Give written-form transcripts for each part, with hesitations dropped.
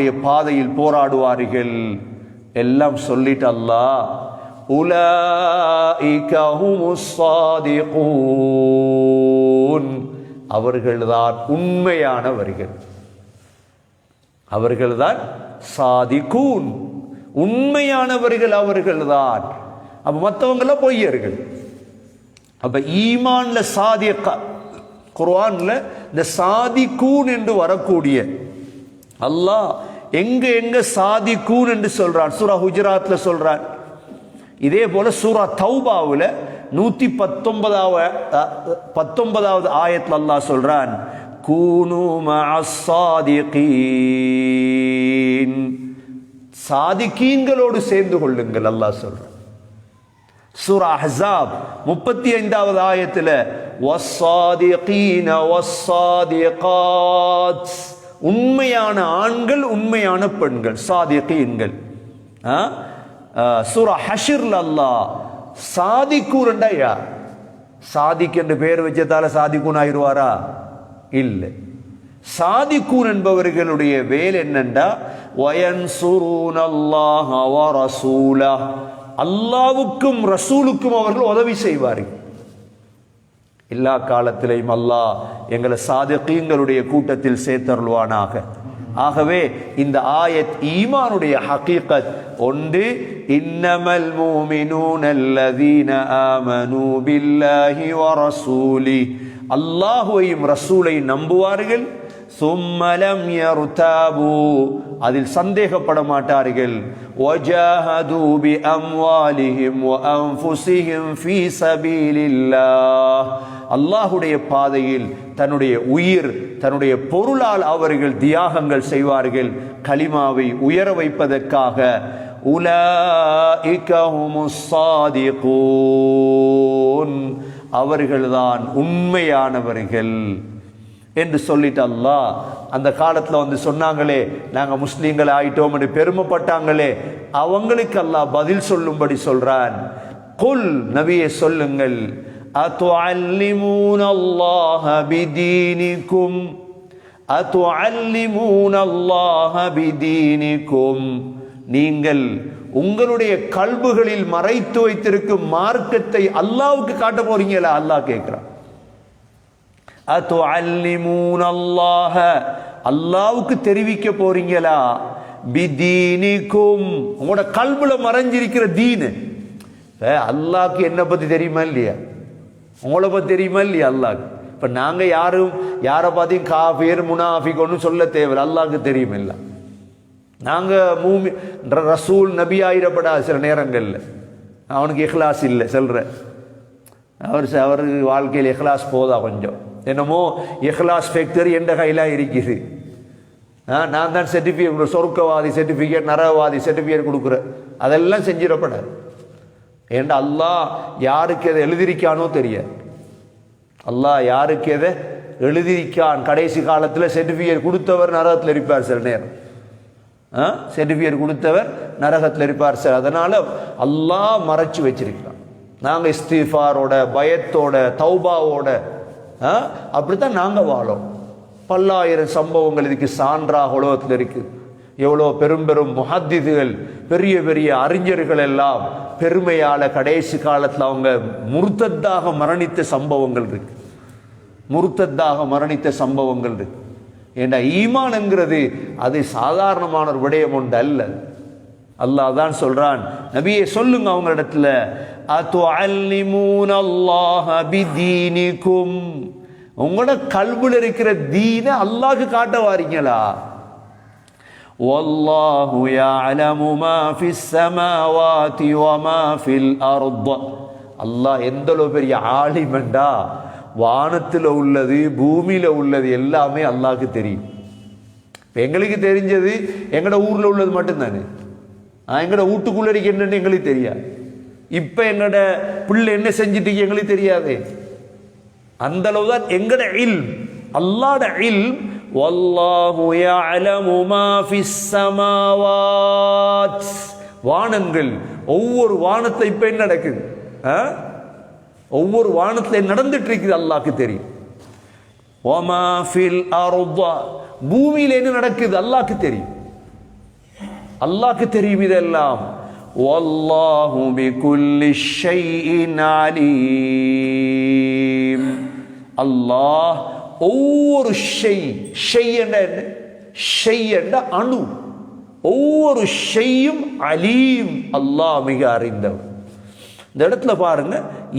அல்லாஹ்வுடைய பாதையில் போராடுவார்கள். எல்லாம் சொல்லிட்டு அல்லாஹ் உலாயிக ஹுமுஸ் ஸாதிகூன், அவர்கள்தான் உண்மையானவர்கள், அவர்கள்தான் சாதிகூன், உண்மையானவர்கள் அவர்கள்தான். அப்ப மற்றவங்கள பொய்யர்கள். அப்ப ஈமான்ல சாதிக, குர்ஆன்ல இந்த சாதிகூன் என்று வரக்கூடிய அல்லாஹ் எங்க எங்க சாதிகூன் என்று சொல்றான், சூரா ஹுஜராத்ல சொல்றான். இதே போல சூரா தௌபாவுல 119வது ஆயத்துல அல்லாஹ் சொல்றான், கூனு மஅஸ் சாதிகீன், சாதிகீன்களோடு சேர்ந்து கொள்ளுங்கள் அல்லாஹ் சொல்றான். சூரா அஹ்ஸாப் 35வது ஆயத்துல வஸ்ஸாதிகீன வஸ்ஸாதிகாத், உண்மையான ஆண்கள் உண்மையான பெண்கள் சாதிகீன்கள். சூரா ஹஷ்ர்ல அல்லாஹ் சாதிக்கூன்டா யார்? சாதிக் என்று பெயர் வச்சதால சாதிக்கூன் ஆயிடுவாரா? இல்லை. சாதிக்கூன் என்பவர்களுடைய வேலை என்னண்டா வயன்சுரூனல்லாஹ வ ரசூலஹ், அல்லாஹ்வுக்கும் ரசூலுக்கும் அவர்கள் உதவி செய்வார்கள். எல்லா காலத்திலையும் அல்லாஹ் எங்களை சாதிகீன்களுடைய கூட்டத்தில் சேர்த்தருள்வானாக. ஆகவே இந்த ஆயத் ஈமானுடைய ஹகீகத் ஒன்று, இன்னமல் மூமினூன அல்லதீன ஆமனூ பில்லாஹி வ ரசூலி, அல்லாஹ்வையும் ரசூலை நம்புவார்கள். ثم لم يرتابوا, அதில் சந்தேகப்பட மாட்டார்கள். وجاهدوا بأموالهم وأنفسهم في سبيل الله, அல்லாஹ்வுடைய பாதையில் தன்னுடைய உயிர் தன்னுடைய பொருளால் அவர்கள் தியாகங்கள் செய்வார்கள் கலிமாவை உயர வைப்பதற்காக. உலாயிக ஹுமுஸ் ஸாதிகூன், அவர்கள்தான் உண்மையானவர்கள் என்று சொல்லிட்டு அல்லாஹ் அந்த காலத்துல வந்து சொன்னாங்களே நாங்க முஸ்லீம்கள் ஆயிட்டோம் என்று பெருமைப்பட்டாங்களே, அவங்களுக்கு அல்லாஹ் பதில் சொல்லும்படி சொல்றான். குல், நபியே சொல்லுங்கள், அதுஅல்லிமூனல்லாஹ பிதீனிக்கும், அதுஅல்லிமூனல்லாஹ பிதீனிக்கும், நீங்கள் உங்களுடைய கல்புகளில் மறைத்து வைத்திருக்கும் மார்க்கத்தை அல்லாஹ்வுக்கு காட்ட போறீங்களா? அல்லாஹ் கேட்கிறான். அதுஅல்லிமூனல்லாஹ, அல்லாஹ்வுக்கு தெரிவிக்க போறீங்களா? பிதீனிக்கும், உங்களோட கல்புல மறைஞ்சிருக்கிற தீன். அல்லாஹ்க்கு என்ன பத்தி தெரியுமா இல்லையா? உங்களை பத்தி தெரியுமா இல்லையா அல்லாஹ்க்கு? இப்ப நாங்க யாரும் யாரை பார்த்தையும் காஃபிர் முனாஃபிக் ஒன்றும் சொல்ல தேவையில்லை, அல்லாஹ்க்கு தெரியும் இல்லை. நாங்க ரசூல் நபி ஆயிரப்படாது சில நேரங்கள்ல, அவனுக்கு இஹ்லாஸ் இல்லை சொல்ற, அவர் வாழ்க்கையில் இஹ்லாஸ் போதா கொஞ்சம், என்னமோ இஹ்லாஸ் ஃபேக்டரி எந்த கையில இருக்குது. நான் தான் சர்டிஃபிகேட், சொர்க்கவாதி சர்டிஃபிகேட் நரகவாதி சர்டிஃபிகேட் கொடுக்குறேன், அதெல்லாம் செஞ்சிடப்படாது. ஏன்டா அல்லாஹ் யாருக்கு எதை எழுதிருக்கானோ தெரியாது. அல்லாஹ் யாருக்கு எதை எழுதிருக்கான், கடைசி காலத்தில் சர்டிஃபிகேட் கொடுத்தவர் நரகத்தில் இருப்பார் சில நேரம், சர்டிஃபிகேட் கொடுத்தவர் நரகத்தில் இருப்பார் சார். அதனால அல்லாஹ் மறைச்சு வச்சிருக்கலாம். நாங்கள் இஸ்திஃபாரோட பயத்தோட தௌபாவோட அப்படித்தான் நாங்கள் வாழோம். பல்லாயிரம் சம்பவங்கள் இதுக்கு சான்றாக உலகத்தில் இருக்குது. எவ்வளோ பெரும் பெரும் முஹத்திதுகள், பெரிய பெரிய அறிஞர்கள் எல்லாம் பெருமையால கடைசி காலத்தில் அவங்க முர்த்தத்தாக மரணித்த சம்பவங்கள் இருக்கு, முர்த்தத்தாக மரணித்த சம்பவங்கள் இருக்கு. ஏன்னா ஈமான் என்கிறது அது சாதாரணமான ஒரு விடயம் ஒன்று அல்ல. அல்லாஹ் தான் சொல்றான், நபியே சொல்லுங்க அவங்க இடத்துல, அதுஅல்லிமூனல்லாஹ பிதீனிக்கும், உங்களோட கல்புல இருக்கிற தீன அல்லாஹ்க்கு காட்ட வாரீங்களா? வல்லாஹு யஅலமு மா ஃபிஸ் ஸமாவாதி வ மா ஃபில் அர்த், அல்லாஹ் எந்தளவு பெரிய ஆலிமண்டா, வானத்தில் உள்ளது பூமியில உள்ளது எல்லாமே அல்லாஹ்க்கு தெரியும். எங்களுக்கு தெரிஞ்சது எங்கட ஊர்ல உள்ளது மட்டும்தானே, எங்கட வீட்டுக்குள்ள என்னன்னு எங்களுக்கு தெரியாது. இப்ப எங்கட பிள்ளை என்ன செஞ்சிட்டு எங்களுக்கு தெரியாது. அந்த அளவுதான் எங்கட இல்ம், அல்லாஹ்வுடைய இல்ம். வல்லாஹு யஅலமு மா ஃபிஸ் ஸமாவாத், வானங்கள், ஒவ்வொரு வானத்தை இப்ப என்ன நடக்குது, ஒவ்வொரு வானத்தில் நடந்துட்டு இருக்குது அல்லாஹ்க்கு தெரியும். வமா ஃபில் அர்த், பூமியில என்ன நடக்குது அல்லாஹ்க்கு தெரியும். அல்லாஹ்க்கு தெரியும் இதெல்லாம். வல்லாஹு பிகுல்லி ஷைஇன் அலீம். அல்லாஹ் ஒவ்வொரு ஷை என்ற அணு, ஒவ்வொரு ஷையும் அலீம், அல்லாஹ் மிக அறிந்தவர். இந்த இடத்துல பாருங்க,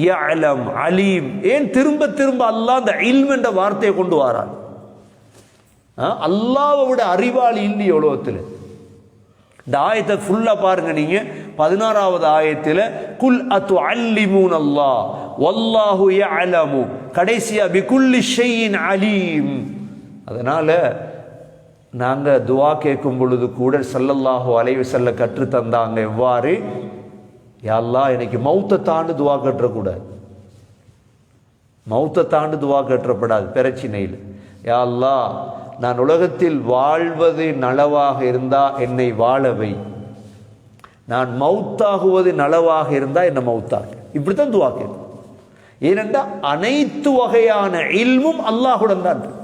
யஅலம் அலீம். ஏன் திரும்ப திரும்ப அல்லாஹ் இந்த இல்ம் என்ற வார்த்தையை கொண்டு வரான்? அல்லாஹ்வை விட அறிவாளி இல்லை உலகத்தில். இந்த ஆயத்தை ஃபுல்லா பாருங்க நீங்க. 16வது ஆயத்தில் குல் அத்துஅல்லிமூன அல்லாஹ் வல்லாஹு யஅலமு, கடைசியா பிகுல்லி ஷைஇன் அலீம். அதனால நாங்க துஆ கேட்கும் பொழுது கூட ஸல்லல்லாஹு அலைஹி வஸல்லம் கற்று தந்தாங்க எவ்வாறு, யா அல்லாஹ் எனக்கு மௌத்தை தாண்டு துஆ கற்றக்கூடாது, மௌத்தை தாண்டு துஆ கற்றப்படாது பிரச்சனையில். யா அல்லாஹ் நான் உலகத்தில் வாழ்வது நலவாக இருந்தா என்னை வாழவை, நான் மௌத்தாகுவது நலவாக இருந்தா என்னை மௌத்தாக்கு. இப்படித்தான் துஆ கேட்கும். ஏனென்றால் அனைத்து வகையான இல்மும் அல்லாஹுடன் தான் இருக்கு,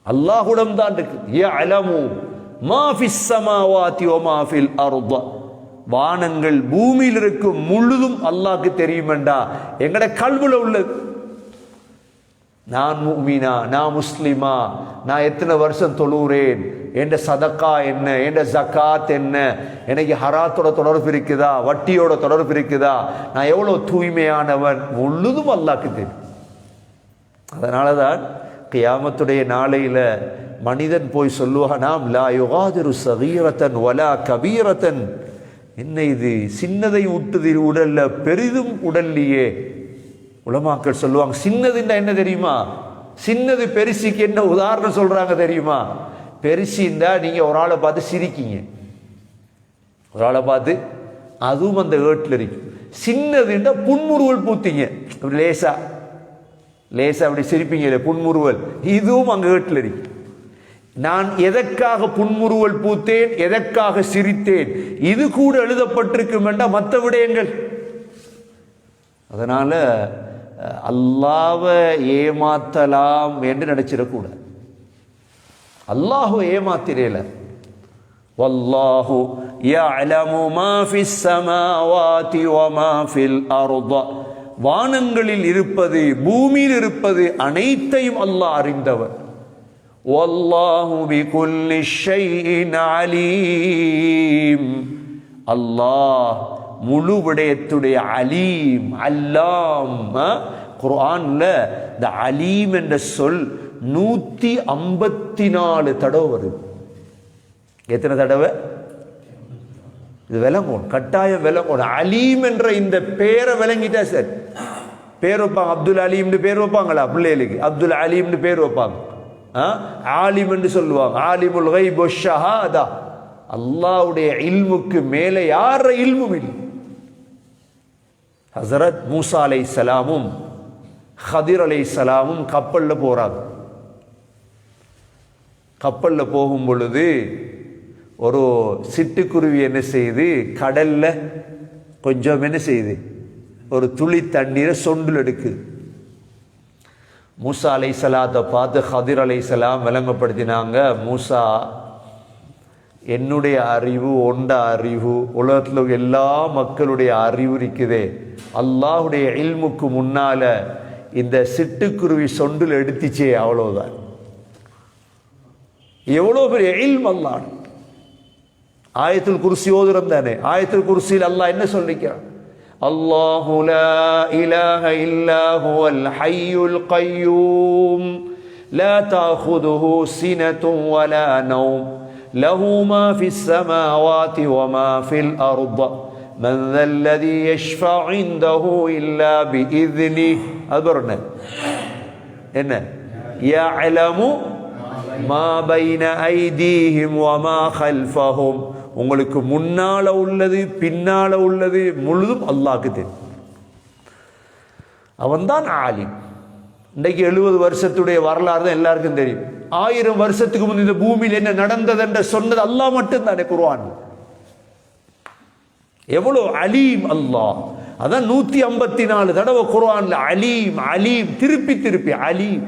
அல்லாஹுடன் தான் இருக்கு. யஅலமு மா ஃபிஸ் ஸமாவாதி வ மா ஃபில் அர்ض, வானங்கள் பூமியில் இருக்கும் முழுதும் அல்லாஹ்க்கு தெரியுமெண்டா எங்கட கல்வில உள்ளது. நான் முஃமினா, நான் முஸ்லிமா, நான் எத்தனை வருஷம் தொழுகிறேன், என்ற சதக்கா என்ன, என்ற ஜக்காத் என்ன, எனக்கு ஹராத்தோட தொடர்பு இருக்குதா, வட்டியோட தொடர்பு இருக்குதா, நான் எவ்வளவு தூய்மையானவன், முழுதும் அல்லாஹ்க்கு தெரியும். அதனால தான் கியாமத்துடைய நாளையில மனிதன் போய் சொல்லுவானாம், லா யுகாதிரு சகீரத்தன் வலா கபீரத்தன், என்ன இது சின்னதை விட்டுது உடல்ல பெரிதும் உடல்லையே. உலமாக்கள் சொல்லுவாங்க, சின்னதுன்னா என்ன தெரியுமா, சின்னது பெருசிக்கு என்ன உதாரணம் சொல்றாங்க தெரியுமா? பெருசின்னா நீங்க ஒரு ஆளை பார்த்து சிரிக்கீங்க, ஒரு ஆளை பார்த்து, அதுவும் அந்த ஏட்டில் இருக்கும். சின்னதுன்னா புன்முறுவல் பூத்தீங்க, அப்படி லேசா லேசா அப்படி சிரிப்பீங்க, புன்முறுவல், இதுவும் அங்க ஏட்டில் இருக்கு. நான் எதற்காக புன்முறுவல் பூத்தேன், எதற்காக சிரித்தேன், இது கூட எழுதப்பட்டிருக்கும் என்றால் மற்ற விடயங்கள். அதனால அல்லாஹ்வை ஏமாத்தலாம் என்று நினைச்சிடக்கூடாது. அல்லாஹ்வை ஏமாத்திரல. வல்லாஹு யஅலமு மா ஃபிஸ் ஸமாவாதி வ மா ஃபில் அர்ض, வானங்களில் இருப்பது பூமியில் இருப்பது அனைத்தையும் அல்லாஹ் அறிந்தவர். வல்லாஹு பிகுல்லி ஷைஇன் அலீம், அல்லாஹ் முழு விடயத்துடைய அலீம், அல்லாம். குர்ஆன்ல இந்த அலீம் என்ற சொல் 154 தடவை வருது. எத்தனை தடவை? இது விளங்கும், கட்டாயம் விளங்கும். அலீம் என்ற இந்த பேரை விளங்கிட்டா சார், பேர் வைப்பாங்க. அப்துல் அலீம்னு பேர் வைப்பாங்களா பிள்ளைகளுக்கு? அப்துல் அலீம்னு பேர் வைப்பாங்க. ஆலிம் என்று சொல்லுவாங்க, ஆலிமுல் கைப் வ ஷஹாதா. அல்லாஹ்வுடைய இல்முக்கு மேலே யார இல்மும் இல்லை. ஹஸரத் மூசா அலைஹிஸ்ஸலாமும் ஹதிர் அலைஹிஸ்ஸலாமும் கப்பல்ல போறாங்க. கப்பல்ல போகும் பொழுது ஒரு சிட்டுக்குருவி என்ன செய்யுது, கடல்ல கொஞ்சம் என்ன செய்யுது, ஒரு துளி தண்ணீரை சொண்டில் எடுக்குது. மூசா அலைஹிஸ்ஸலாத்தை பார்த்து ஹதிர் அலைஹிஸ்ஸலாம் விளங்கப்படுத்தினாங்க, மூசா என்னுடைய அறிவு ஒண்ட அறிவு, உலகத்தில் எல்லா மக்களுடைய அறிவு இருக்குதே, அல்லாஹுடைய இல்முக்கு முன்னால இந்த சிட்டுக்குருவி சொண்டில் எடுத்துச்சே, அவ்வளவுதான். எவ்வளவு பெரிய இல்ம் அல்லாஹ். ஆயத்துல் குர்சி ஓதுறோம் தானே, ஆயத்துல் குர்சியில் அல்லாஹ் என்ன சொல்லிக்கிறான்? அல்லாஹு லா இலாஹ இல்லா ஹுவல் ஹய்யுல் கய்யூம் லா தஅஹுதுஹு சினத்துன் வலா நௌம் லஹு மா ஃபிஸ் ஸமாவாதி வ மா ஃபில் அர்ض மன் தல்லதி யஷ்ஃபஉ இன்தஹு இல்லா பிஇذنஹு. அதுபரன என்ன? யஅலமு மா பைன ஐதீஹிம் வ மா கல்ஃபஹும், உங்களுக்கு முன்னால உள்ளது பின்னால உள்ளது முழுதும் அல்லாஹ்க்கு தெரியும். அவன்தான் ஆலிம். இன்றைக்கு 70 வருஷத்துடைய வரலாறு தான் எல்லாருக்கும் தெரியும். 1000 வருஷத்துக்கு முன் இந்த பூமியில் என்ன நடந்தது என்று சொன்னது அல்லாஹ் மட்டும்தானே குர்ஆன். எவ்வளவு அலீம் அல்லாஹ். அதான் 154 தடவை குர்ஆன்ல அலீம் அலீம் திருப்பி திருப்பி அலீம்.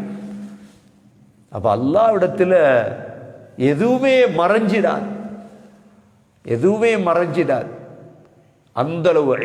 அப்ப அல்லாஹ் இடத்துல எதுவுமே மறைஞ்சிடாது. எதுவுமே மறைஞ்சிடாது. அந்த அளவு